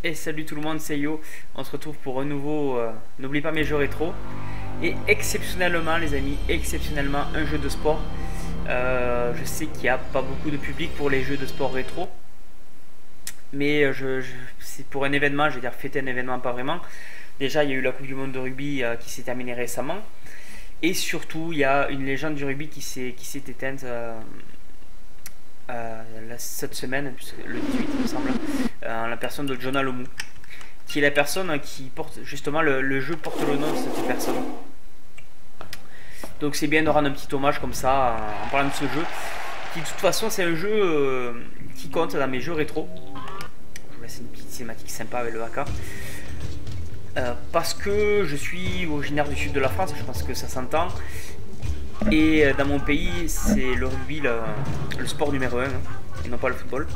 Et salut tout le monde, c'est Yo. On se retrouve pour un nouveau N'oublie pas mes jeux rétro. Et exceptionnellement les amis, exceptionnellement un jeu de sport. Je sais qu'il n'y a pas beaucoup de public pour les jeux de sport rétro. Mais c'est pour un événement, je veux dire fêter un événement, pas vraiment. Déjà il y a eu la Coupe du Monde de rugby qui s'est terminée récemment. Et surtout il y a une légende du rugby qui s'est éteinte cette semaine, le 18 il me semble, la personne de Jonah Lomu, qui est la personne qui porte justement le jeu porte le nom de cette personne. Donc c'est bien de rendre un petit hommage comme ça en parlant de ce jeu, qui de toute façon c'est un jeu qui compte dans mes jeux rétro. Je vous laisse une petite cinématique sympa avec le AK. Parce que je suis originaire du sud de la France, je pense que ça s'entend. Et dans mon pays, c'est le rugby le sport numéro 1, et non pas le football.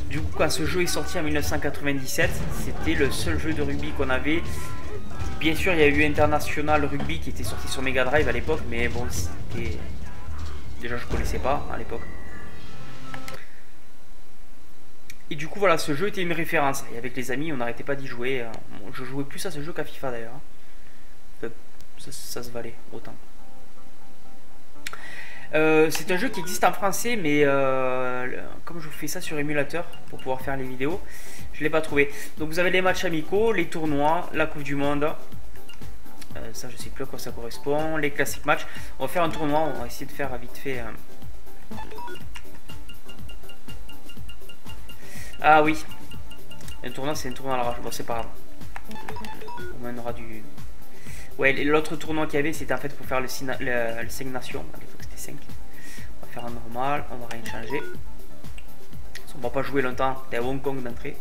Du coup, quand ce jeu est sorti en 1997, c'était le seul jeu de rugby qu'on avait. Bien sûr, il y a eu International Rugby qui était sorti sur Mega Drive à l'époque, mais bon, c'était... Déjà, je connaissais pas à l'époque. Et du coup voilà, ce jeu était une référence. Et avec les amis, on n'arrêtait pas d'y jouer. Je jouais plus à ce jeu qu'à FIFA d'ailleurs. Enfin, ça se valait autant. C'est un jeu qui existe en français, mais comme je vous fais ça sur émulateur pour pouvoir faire les vidéos, je ne l'ai pas trouvé. Donc vous avez les matchs amicaux, les tournois, la Coupe du Monde. Ça je sais plus à quoi ça correspond. Les classiques matchs. On va faire un tournoi, on va essayer de faire vite fait. Ah oui, un tournoi c'est un tournoi à l'arrache, bon c'est pas grave. Au moins on aura du... Ouais, l'autre tournoi qu'il y avait c'était en fait pour faire le 5 nations, à l'époque c'était 5. On va faire un normal, on va rien changer. On va pas jouer longtemps, t'es à Hong Kong d'entrée.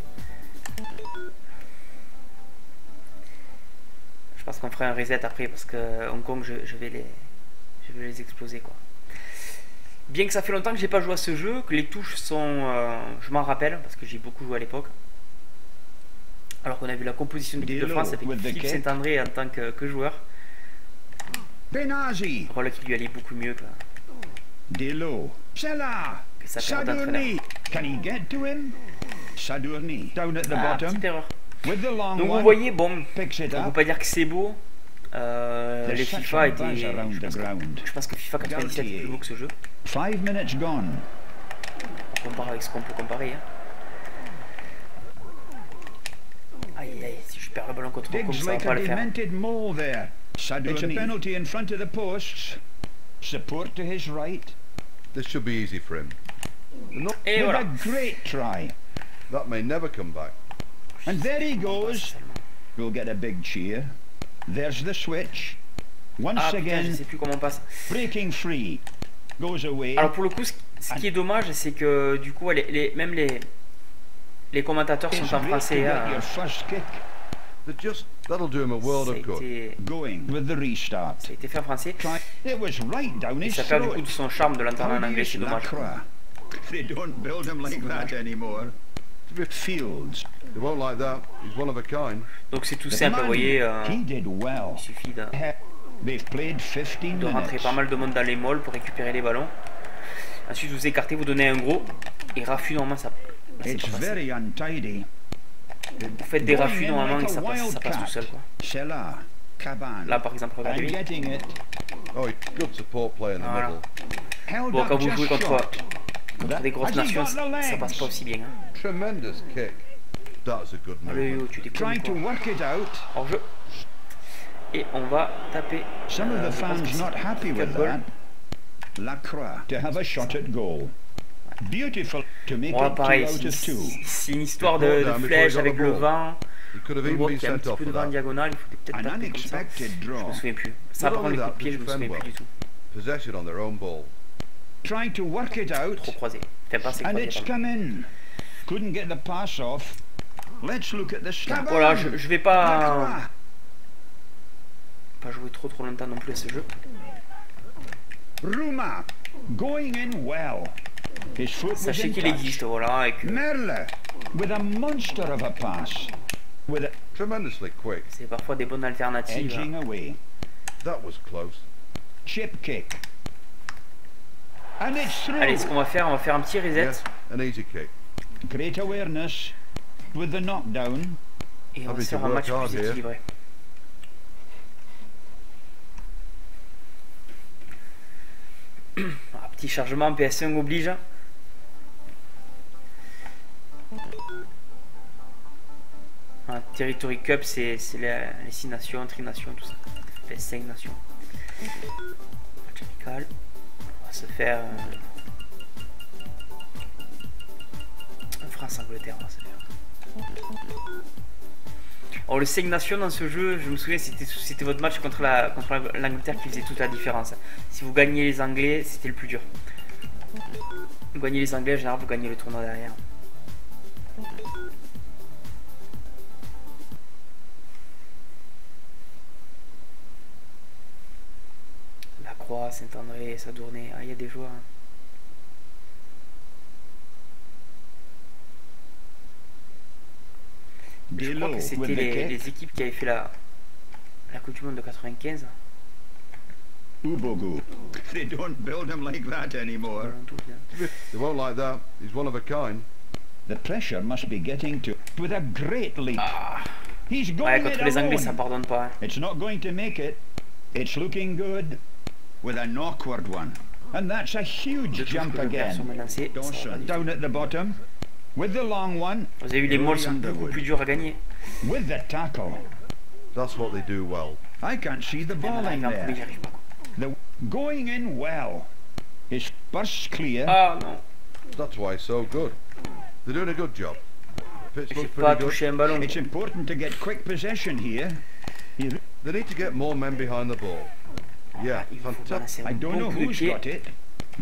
Je pense qu'on ferait un reset après parce que Hong Kong je vais les exploser quoi. Bien que ça fait longtemps que j'ai pas joué à ce jeu, que les touches sont... je m'en rappelle, parce que j'ai beaucoup joué à l'époque. Alors qu'on a vu la composition de l'équipe de France avec Philippe Saint-André en tant que joueur. Voilà qui lui allait beaucoup mieux que sa période d'entraîneur. Petite erreur. Donc vous voyez, bon, on ne peut pas dire que c'est beau. Les FIFA étaient... Je pense que FIFA 97 est plus beau que ce jeu. 5 minutes gone. On compare avec ce qu'on peut comparer. Hein. Aïe aïe, si je perds le ballon contre comme ça, on va pas le faire. It's a penalty in front of the posts. Support to his right. This should be easy for him. Et voilà. A great try. That may never come back. And there he goes. We'll get a big cheer. There's the switch. Once putain, je again, sais plus comment on passe. breaking free. Goes away. Alors pour le coup, ce qui est dommage, c'est que du coup, même les commentateurs sont en français. That'll do him a world of good. Going with the restart. Ça a été fait en français. It was right down Et his ça perd du coup throat. de son charme de l'entendre en anglais, c'est dommage. They don't build him like that anymore. Fields. They won't like that. He's one of a kind. Donc c'est tout simple, vous voyez. He did well. Il suffit They've played 15 de rentrer minutes. pas mal de monde dans les molles pour récupérer les ballons. Ensuite vous écartez, vous donnez un gros. Et raffut normalement ça... Là, It's pas passé. very untidy. Vous faites des raffus normalement et ça passe tout seul quoi. Sheila, Caban. Là par exemple, I'm regardez. getting it. Oh, he's good support play in the Voilà. middle. Held Bon, up quand vous just jouez contre short. des grosses Has he nations, got the ça passe legs? pas aussi bien. Hein. Tremendous kick. That's a good Allez, movement. tu déconnes Trying to quoi. work it out. Hors jeu. Et on va taper. Some of the je pense fans que c'est not happy with football. that. Lacroix to have a shot at goal. Beautiful to make Bon, it pareil, 2 out of 2. c'est une histoire de flèche avec le vent. He could have On even voit been qu'il y a un sent petit off peu de for vent en that. diagonale, il faut peut-être An taper comme ça. unexpected Je draw. me souviens plus. Ça Not prend only les coups de that, pied, je they me souviens defend plus du tout. Possession on their own ball. Trying to work it out. Trop croisé. Enfin, pas assez And croisé. it's pardon. come in. Couldn't get the pass off. Let's look at the stats. Voilà, je vais pas jouer trop longtemps non plus à ce jeu. Ruma going in well. His foot was Sachez in qu'il touch. existe, voilà, et que Merle with a monster of a pass. With a Tremendously quick. c'est parfois des bonnes alternatives. edging away. That was close. Chip kick. And it's through. Allez, ce qu'on va faire, on va faire un petit reset. Yes. An easy kick. Great awareness with the knockdown. Et on Ah, va mais se c'est faire un match work hard plus here. équilibré. Ah, petit chargement, PS1 oblige. Ah, Territory Cup, c'est les 6 nations, tri-nations, tout ça. Les 5 nations. Match amical. On va se faire un France-Angleterre, on va se faire. Alors le 5 nations dans ce jeu, je me souviens, c'était votre match contre l'Angleterre qui faisait toute la différence. Si vous gagnez les Anglais, c'était le plus dur. Vous gagnez les Anglais, en général, vous gagnez le tournoi derrière. La Croix, Saint-André, Sadournay, ah, il y a des joueurs. Je crois que c'était les équipes qui avaient fait la Coupe du Monde de 95. Ubogu. They don't build him like that anymore. They won't like that. He's one of a kind. The pressure must be getting to with a great leap. Ah. He's Ouais, going contre it les Anglais, ça alone. pardonne pas. Hein. It's not going to make it. It's looking good with an awkward one. And that's a huge Je trouve jump que le vert sur again. mes lancers, ça va pas Dawson du tout. down at the bottom with the long one. Vous avez vu, les malls sont beaucoup plus durs à gagner. With the tackle. That's what they do well. I can't see the ball in Arrive en premier, j'y there. arrive pas. The going in well. His burst clear. Ah non, That's why he's so good. They're doing a good job. Pitch j'ai looks pas pretty good. touché un ballon. It's important to get quick possession here. They need to get more men behind the ball. Yeah, Il faut fantastic. balancer un I don't know bon coup de who's pied. got it.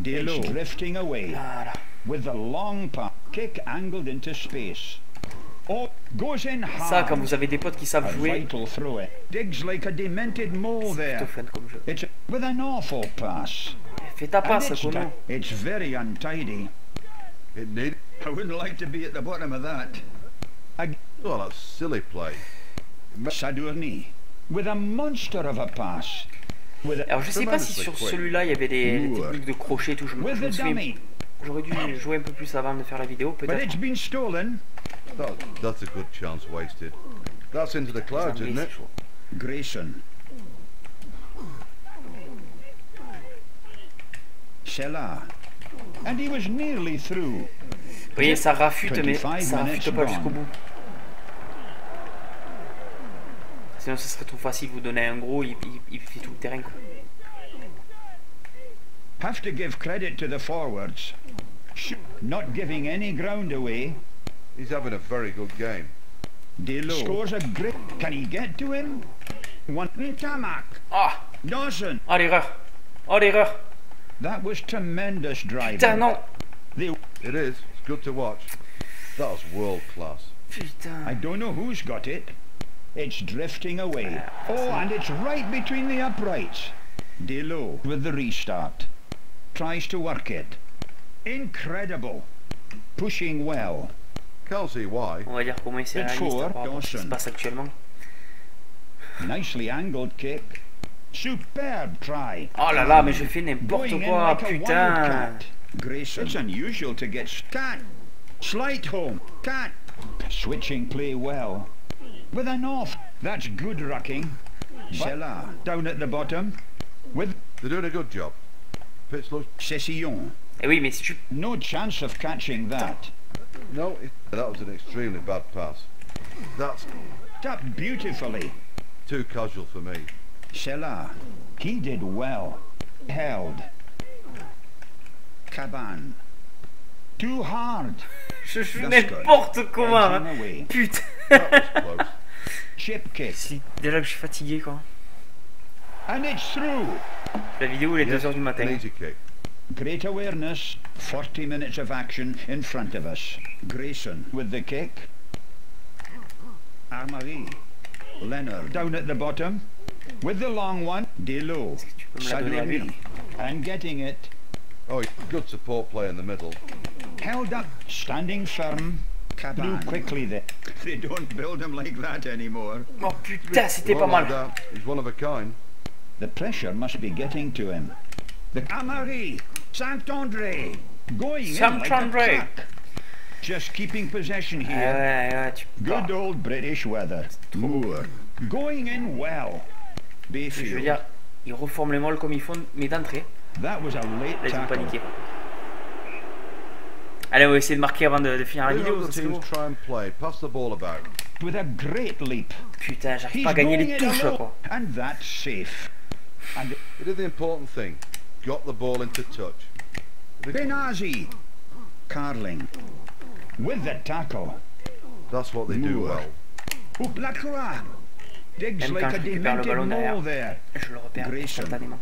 It's drifting away Voilà. with the long pass. Kick angled into space. Oh, goes in Ça, quand hard. vous avez des potes qui savent A jouer, vital throw it. Digs like a demented mole c'est plutôt there. fun comme jeu. It's with an awful pass. Fais ta And passe, it's, Kono. it's very untidy. It need. I wouldn't like to be at the bottom of that. Oh, that's silly play. Sadournay with a monster of a pass. With a, Alors je sais pas si sur celui-là il y avait des techniques de crochet et tout, je with me the souviens. dummy. J'aurais dû jouer un peu plus avant de faire la vidéo, But peut-être. it's been stolen. That's a good chance wasted. That's into the Les clouds, Anglais, isn't c'est it? chaud. Grayson. Sheila. And he was nearly through. Vous voyez, ça rafute, mais 25 ça rafute minutes pas jusqu'au gone. bout. Sinon, ce serait trop facile. Vous donnez un gros, il fait tout le terrain, quoi. Have to give credit to the forwards. Not giving any ground away. He's having a very good game. Delo scores a great. Can he get to him? One Tamak. Ah, Dawson. ah l'erreur. Oh l'erreur. That was tremendous driving. Putain, non. They, It is. It's good to watch. That was world class. Putain. I don't know who's got it. It's drifting away. Oh, and it's right between the uprights. Delo with the restart. Tries to work it. Incredible. Pushing well. Can't see why. On va dire comment c'est It's réaliste for par rapport à ce qui se Dawson. passe actuellement. Nicely angled kick. Superb try. Oh là là, mais je fais n'importe Going in quoi, like a putain. wildcat. Grayson. It's unusual to get cat. Slight home. Cat. Switching play well. With an off. That's good rucking. Sheila down at the bottom. With They're doing a good job. Pitch looks. Cessillon. Eh oui, mais si tu... No chance of catching that. No, that was an extremely bad pass. That's Up beautifully. too casual for me. Sheila. He did well. Held. Caban. Too hard. Je joue That's n'importe good. comment. Edging Hein. away. Putain. That was close. Chip kick. Si, déjà que je suis fatigué, quoi. And it's through. La vidéo, il est Yes, 2h du an matin. easy kick. Great awareness. 40 minutes of action in front of us. Grayson with the kick. Armari. Leonard down at the bottom. With the long one. Delo. Tu peux me la donner à lui, là. Sadournay. And getting it. Oh, good support play in the middle. Held up. Standing firm. Blew quickly there. They don't build him like that anymore. Oh putain, c'était pas Well, like mal. that. He's one of a kind. The pressure must be getting to him. The Amari. Saint-André. Going in like a Saint-André. truck. Just keeping possession here. Ouais, tu peux Good pas. old British weather. Moore. Going in well. Je veux Bayfield. dire, ils reforment les molles comme ils font, mais d'entrée. That was a Là, late ils ont tackle. paniqué. Allez, on va essayer de marquer avant de finir la The vidéo. other Ça serait teams beau. try and play, pass the ball about. With a great leap. Putain, j'arrive He's pas à gagner going les it touches, alone. quoi. And that's safe. And He did the important thing. Got the ball into touch. Benazi. Carling. With the tackle. That's what they do Moore. well. Oop, Lacroix. Digs Même quand like a je récupère le demented ballon derrière, mole there. je le repère Grayson. instantanément.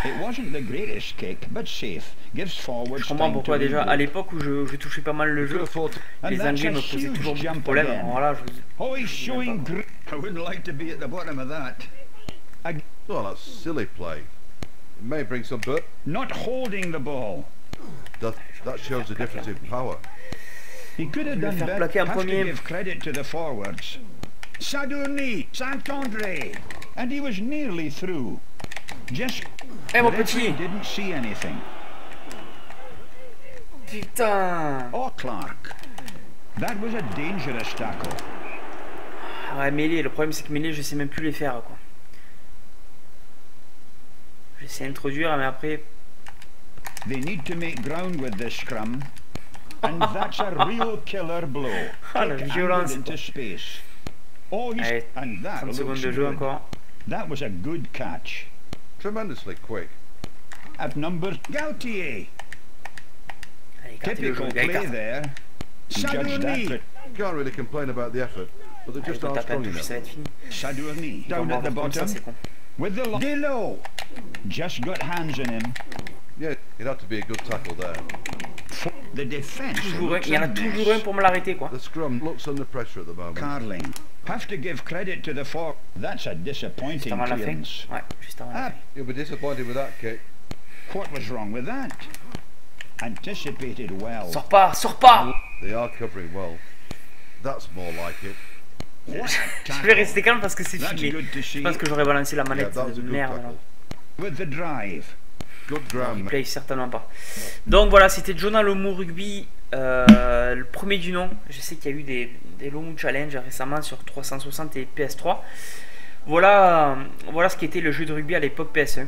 It wasn't the greatest kick, but safe. Gives forwards Je comprends time to pourquoi déjà, regroup. à l'époque où je touchais pas mal le You could jeu, afford to And les that's Anglais a me posaient huge toujours beaucoup de jump problèmes. again. Alors là, Oh, he's je showing pas. I wouldn't like to be at the bottom of that. Well, that's silly play. It may bring some, but Not holding the ball. that shows the difference in power. He could have Je vais done faire better. plaquer en Have to premier. give credit to the forwards. Sadourny, Saint-André, and he was nearly through. Just Eh, mon the referee petit. didn't see anything. Putain. Oh, Clark. That was a dangerous tackle. Ouais, mêlée, le problème c'est que mêlée, je sais même plus les faire, quoi. J'essaie d'introduire, mais après... They need to make ground with this scrum. And that's a real killer blow. Ah, la Kick violence, angled into space. Oh, he's... Allez, And that 30 secondes looks de jeu good. encore. That was a good catch. Tremendously quick. At number Gautier. Allez, écartez le jeu, Typical gars, play écarte. there. Judge that. Can't really complain about the effort, but they Allez, just quand aren't t'as pas strong de touche, enough. ça va être fini. Sadourny Ils vont down at the m'avoir comme ça, bottom c'est con. with the Delo. Just got hands on him. Yeah, it had to be a good tackle there. The defense Toujours un, looks il y en a a toujours un mess. pour me l'arrêter, quoi. The scrum looks under pressure at the moment. Carling. Have to give credit to the for. That's a Juste disappointing avant la fin. clearance. Ouais, juste avant la Ah, fin. You'll be disappointed with that kick. what was wrong with that? Anticipated well. Sors pas, sors pas. They are covering well. That's more like it. What a Je vais tackle. rester calme parce que c'est That's filmé. good to Je see. pense que j'aurais balancé la Yeah, manette that was a de good merde. là. tackle. With the drive. Good Il ground. play certainement pas. Donc voilà, c'était Jonah Lomu Rugby, le premier du nom. Je sais qu'il y a eu des Lomu Challenge récemment sur 360 et PS3. Voilà ce qui était le jeu de rugby à l'époque PS1.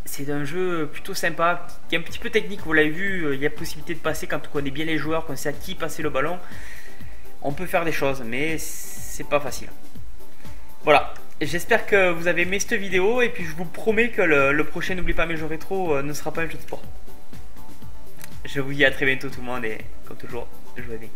C'est un jeu plutôt sympa, qui est un petit peu technique, vous l'avez vu, il y a possibilité de passer quand on connaît bien les joueurs, qu'on sait à qui passer le ballon. On peut faire des choses, mais c'est pas facile. Voilà, j'espère que vous avez aimé cette vidéo, et puis je vous promets que le prochain N'oublie pas mes jeux rétro ne sera pas un jeu de sport. Je vous dis à très bientôt tout le monde, et comme toujours, jouez bien.